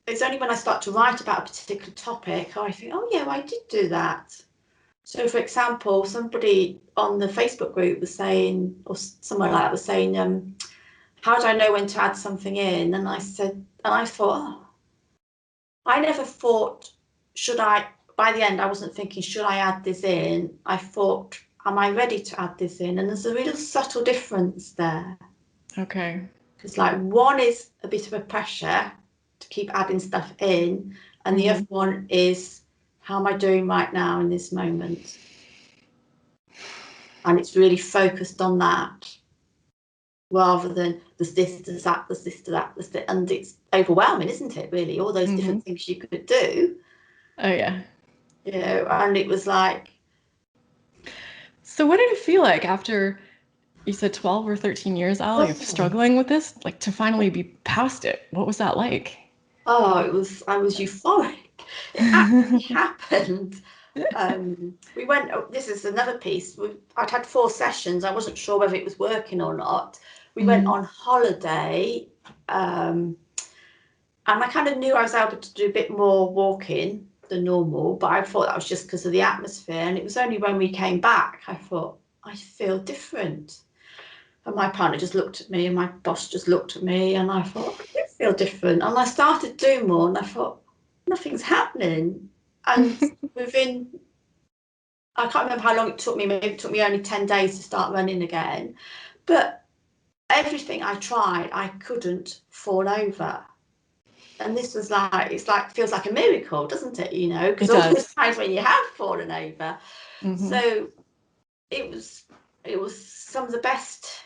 It's only when I start to write about a particular topic, I think, oh yeah, well, I did do that. So, for example, somebody on the Facebook group was saying, or somewhere like that was saying, how do I know when to add something in? And I said, and I thought, oh, I never thought, should I? By the end, I wasn't thinking, should I add this in? I thought, am I ready to add this in? And there's a real subtle difference there. Okay. Because, like, one is a bit of a pressure to keep adding stuff in, and the other one is, how am I doing right now in this moment? And it's really focused on that rather than there's this, there's that, there's this, there's that, there's that. And it's overwhelming, isn't it, really? All those different things you could do. Oh, yeah. You know, and it was like. So what did it feel like after you said 12 or 13 years, Ali, of Oh, struggling with this, like to finally be past it? What was that like? oh, I was euphoric. It actually happened. We went, oh, this is another piece. I'd had 4 sessions. I wasn't sure whether it was working or not. We went on holiday, and I kind of knew I was able to do a bit more walking than normal, but I thought that was just because of the atmosphere. And it was only when we came back, I thought, I feel different. And my partner just looked at me, and my boss just looked at me, and I thought, I do feel different. And I started doing more, and I thought, nothing's happening. And within, I can't remember how long it took me, maybe it took me only 10 days to start running again. But everything I tried, I couldn't fall over. And this was like, it's like, feels like a miracle, doesn't it? You know, because It all those does. times when you have fallen over. Mm-hmm. So it was, some of the best.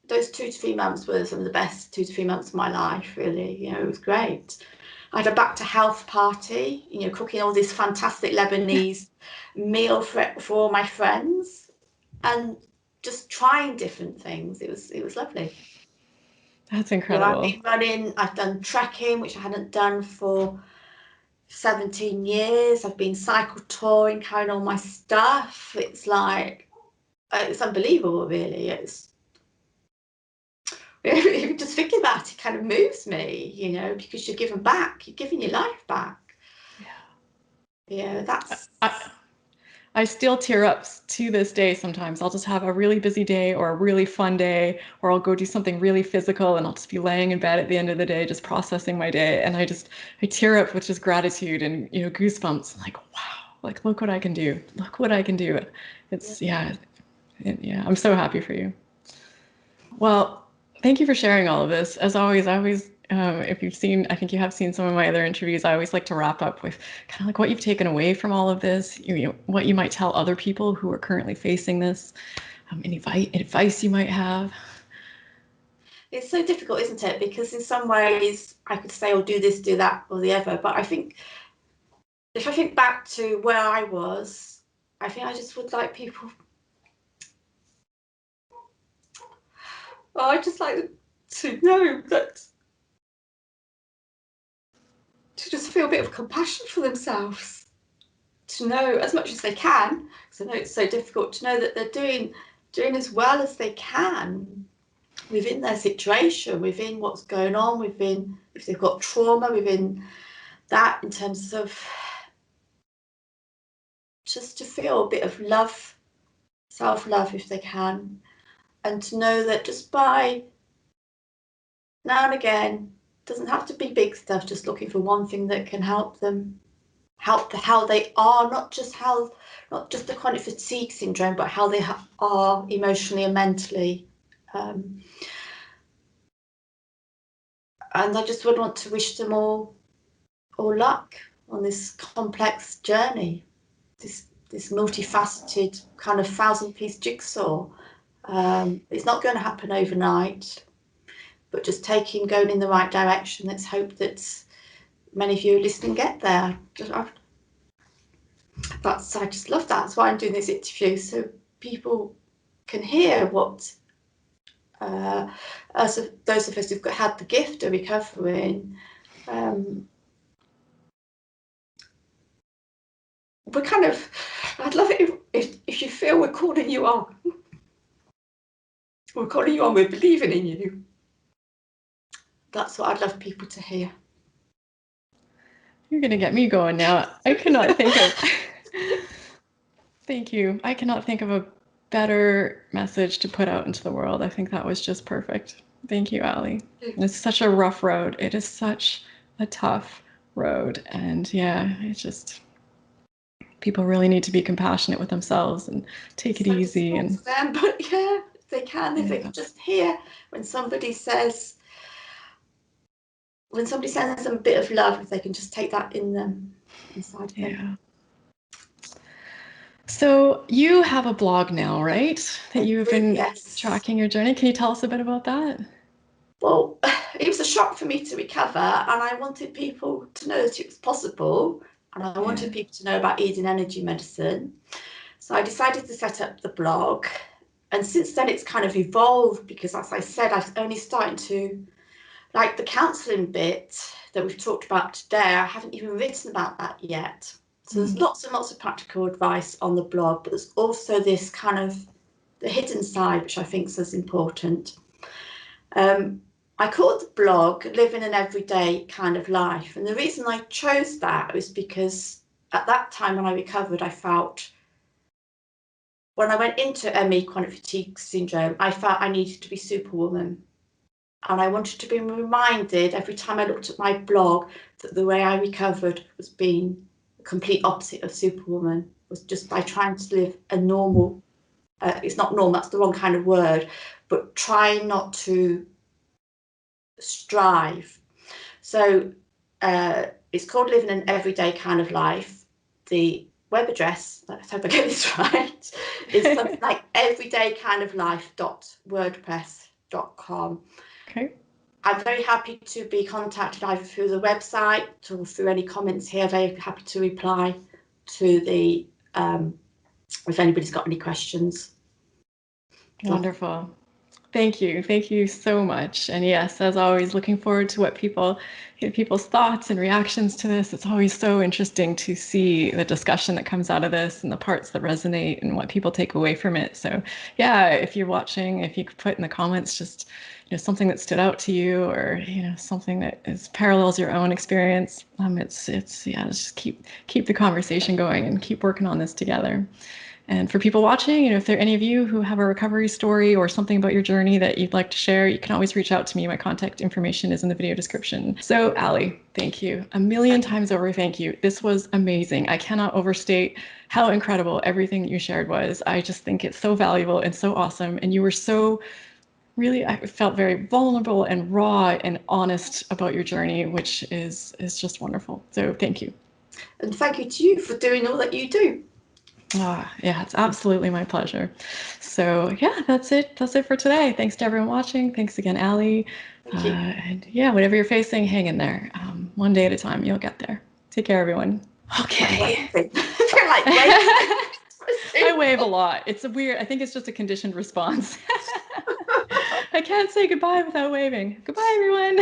Those 2 to 3 months were some of the best 2 to 3 months of my life, really. You know, it was great. I had a back to health party, you know, cooking all this fantastic Lebanese meal for all my friends, and just trying different things. It was lovely. That's You know, I've incredible. been running, I've done trekking, which I hadn't done for 17 years. I've been cycle touring, carrying all my stuff. It's like, it's unbelievable, really. It's just thinking about it kind of moves me, you know, because you're giving back, you're giving your life back. Yeah, that's. I, I still tear up to this day sometimes. I'll just have a really busy day or a really fun day, or I'll go do something really physical and I'll just be laying in bed at the end of the day, just processing my day. And I tear up with just gratitude and, goosebumps. I'm like, wow, like, look what I can do. Look what I can do. Yeah. It's, yeah, I'm so happy for you. Well, thank you for sharing all of this. As always, if you've seen, I think you have seen some of my other interviews, I always like to wrap up with kind of like what you've taken away from all of this, what you might tell other people who are currently facing this, any advice you might have. It's so difficult, isn't it? Because in some ways I could say, oh, do this, do that, or the other. But I think if I think back to where I was, I think I just would like people, well, I just like to know that, to just feel a bit of compassion for themselves, to know as much as they can, because I know it's so difficult, to know that they're doing as well as they can within their situation, within what's going on, within if they've got trauma, within that, in terms of just to feel a bit of love, self-love if they can, and to know that just by now and again, doesn't have to be big stuff, just looking for one thing that can help them, help how they are, not just the chronic fatigue syndrome, but how they are emotionally and mentally. Um, and I just would want to wish them all luck on this complex journey, this multifaceted kind of 1,000-piece jigsaw. It's not going to happen overnight, but just going in the right direction. Let's hope that many of you listening get there. I just love that. That's why I'm doing this interview, so people can hear what those of us who've had the gift of recovering. We're kind of. I'd love it if you feel we're calling you on. We're calling you on. We're believing in you. That's what I'd love people to hear. You're going to get me going now. I cannot think of. Thank you. I cannot think of a better message to put out into the world. I think that was just perfect. Thank you, Ali. It's such a rough road. It is such a tough road. And yeah, it's just people really need to be compassionate with themselves and take it So easy. And for them, but yeah, if they can, if they yeah, can just hear when somebody says, when somebody sends them a bit of love, if they can just take that in them, inside of them. yeah. So you have a blog now, right? That you have been Yes. tracking your journey. Can you tell us a bit about that? Well, it was a shock for me to recover, and I wanted people to know that it was possible, and I wanted Yeah. people to know about Eden energy medicine. So I decided to set up the blog, and since then it's kind of evolved because, as I said, I was only starting to like the counselling bit that we've talked about today. I haven't even written about that yet. So there's lots and lots of practical advice on the blog, but there's also this kind of the hidden side, which I think is as important. I called the blog Living an Everyday Kind of Life. And the reason I chose that was because at that time when I recovered, I felt when I went into ME, chronic fatigue syndrome, I felt I needed to be Superwoman. And I wanted to be reminded every time I looked at my blog that the way I recovered was being the complete opposite of Superwoman, was just by trying to live a normal, it's not normal, that's the wrong kind of word, but trying not to strive. So it's called Living an Everyday Kind of Life. The web address, let's hope I get this right, is something like everydaykinoflife.wordpress.com. Okay. I'm very happy to be contacted either through the website or through any comments here. Very happy to reply to the if anybody's got any questions. Wonderful. Thank you. Thank you so much. And yes, as always, looking forward to what people's thoughts and reactions to this. It's always so interesting to see the discussion that comes out of this and the parts that resonate and what people take away from it. So yeah, if you're watching, if you could put in the comments just something that stood out to you or something that is parallels your own experience. It's yeah, let's just keep the conversation going and keep working on this together. And for people watching, if there are any of you who have a recovery story or something about your journey that you'd like to share, you can always reach out to me. My contact information is in the video description. So, Ali, thank you. A million times over, thank you. This was amazing. I cannot overstate how incredible everything that you shared was. I just think it's so valuable and so awesome. And you were so really, I felt very vulnerable and raw and honest about your journey, which is just wonderful. So thank you. And thank you to you for doing all that you do. Yeah, it's absolutely my pleasure. So yeah, that's it. That's it for today. Thanks to everyone watching. Thanks again, Ali. Thank you. And yeah, whatever you're facing, hang in there. One day at a time, you'll get there. Take care, everyone. Okay. I wave a lot. It's a weird, I think it's just a conditioned response. I can't say goodbye without waving. Goodbye, everyone.